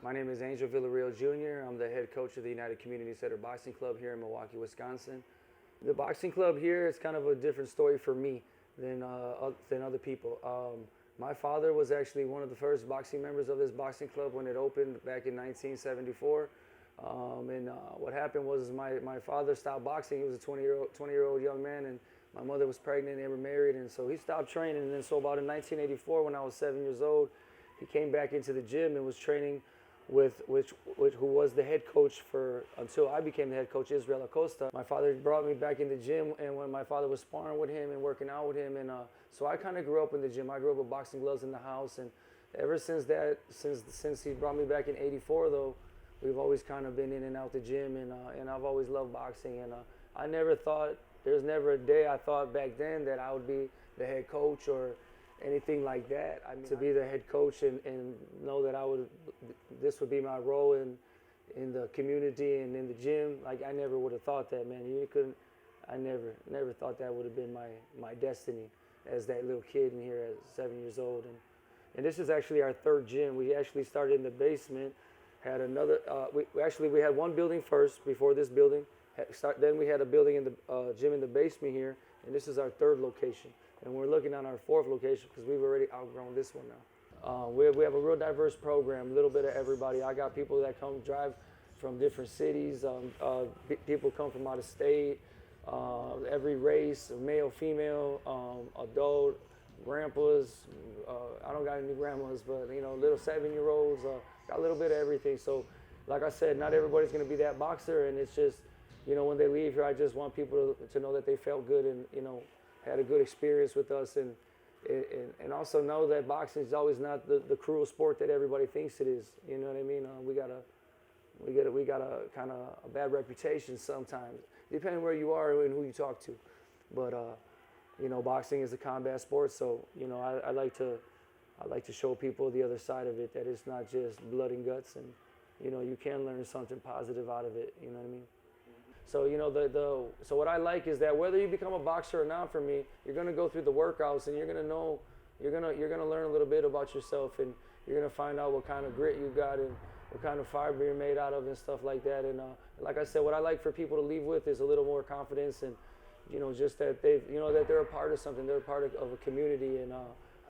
My name is Angel Villarreal Jr. I'm the head coach of the United Community Center Boxing Club here in Milwaukee, Wisconsin. The boxing club here is kind of a different story for me than other people. My father was actually one of the first boxing members of this boxing club when it opened back in 1974. What happened was my father stopped boxing. He was a 20-year-old young man, and my mother was pregnant. They were married, and so he stopped training. And then so about in 1984, when I was 7 years old, he came back into the gym and was training with who was the head coach until I became the head coach, Israel Acosta. My father brought me back in the gym, and when my father was sparring with him and working out with him, and so I kind of grew up in the gym. I grew up with boxing gloves in the house, and ever since that, since he brought me back in '84, though, we've always kind of been in and out the gym, and I've always loved boxing, and I never thought, there's never a day I thought back then that I would be the head coach or anything like that. I mean, to be the head coach and know that this would be my role in the community and in the gym, like I never would have thought that, man. I never thought that would have been my destiny as that little kid in here at 7 years old. And this is actually our third gym. We actually started in the basement, had another, we had one building first before this building. Then we had a building in the gym in the basement here, and this is our third location. And we're looking on our fourth location because we've already outgrown this one now. We have a real diverse program, a little bit of everybody. I got people that come drive from different cities. People come from out of state, every race, male, female, adult, grandpas. I don't got any grandmas, but little 7-year-olds. Got a little bit of everything. So, like I said, not everybody's going to be that boxer, and it's just, when they leave here, I just want people to know that they felt good and had a good experience with us, and also know that boxing is always not the cruel sport that everybody thinks it is. You know what I mean? We got a kind of a bad reputation sometimes, depending where you are and who you talk to. But boxing is a combat sport, so I like to show people the other side of it, that it's not just blood and guts, and you can learn something positive out of it. You know what I mean? So so what I like is that whether you become a boxer or not, for me, you're gonna go through the workouts, and you're gonna learn a little bit about yourself, and you're gonna find out what kind of grit you got and what kind of fiber you're made out of and stuff like that. And like I said, what I like for people to leave with is a little more confidence, and just that that they're a part of something, they're a part of a community. And I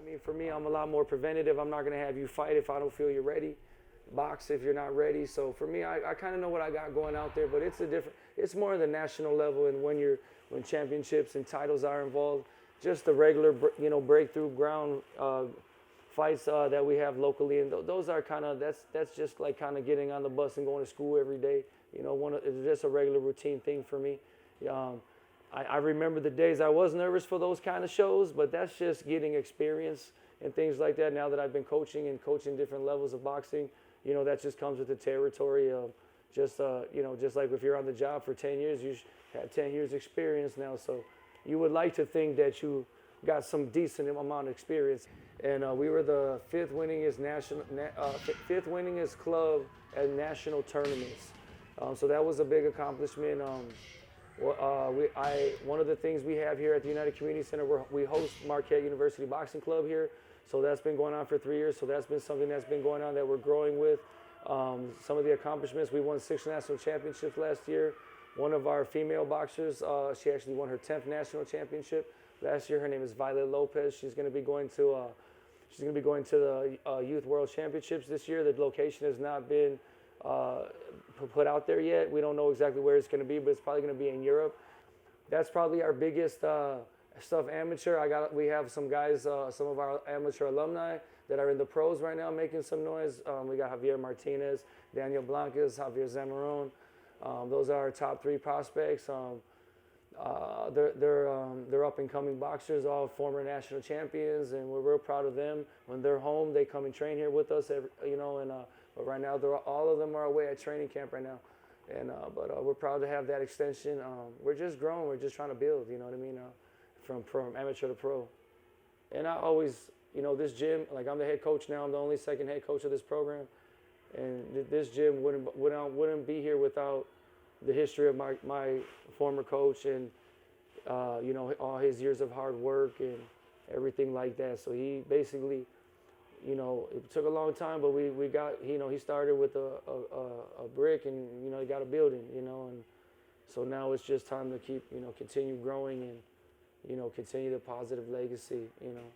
mean, for me, I'm a lot more preventative. I'm not gonna have you fight if I don't feel you're ready. Box if you're not ready. So for me, I kind of know what I got going out there, but it's more at the national level, and when championships and titles are involved, just the regular breakthrough ground fights that we have locally, and those are that's just like kind of getting on the bus and going to school every day. It's just a regular routine thing for me. I remember the days I was nervous for those kind of shows, but that's just getting experience and things like that. Now that I've been coaching different levels of boxing, that just comes with the territory of just like if you're on the job for 10 years, you have 10 years experience now. So you would like to think that you got some decent amount of experience. And we were the fifth winningest club at national tournaments. So that was a big accomplishment. One of the things we have here at the United Community Center, we host Marquette University Boxing Club here. So that's been going on for 3 years. So that's been something that's been going on that we're growing with. Some of the accomplishments, we won 6 national championships last year. One of our female boxers, she actually won her 10th national championship last year. Her name is Violet Lopez. She's going to be going to the Youth World Championships this year. The location has not been put out there yet. We don't know exactly where it's going to be, but it's probably going to be in Europe. That's probably our biggest stuff amateur. We have some guys, some of our amateur alumni that are in the pros right now making some noise. We got Javier Martinez, Daniel Blancas, Javier Zamarron. Those are our top 3 prospects. They're up and coming boxers, all former national champions, and we're real proud of them. When they're home, they come and train here with us, but right now all of them are away at training camp right now. But we're proud to have that extension. We're just growing. We're just trying to build, you know what I mean, from amateur to pro. And I always, this gym, like I'm the head coach now. I'm the only second head coach of this program. And this gym wouldn't be here without the history of my former coach and, all his years of hard work and everything like that. So he basically, you know, it took a long time, but we got, you know, he started with a brick, and, you know, he got a building, you know, and so now it's just time to keep, you know, continue growing and, you know, continue the positive legacy, you know.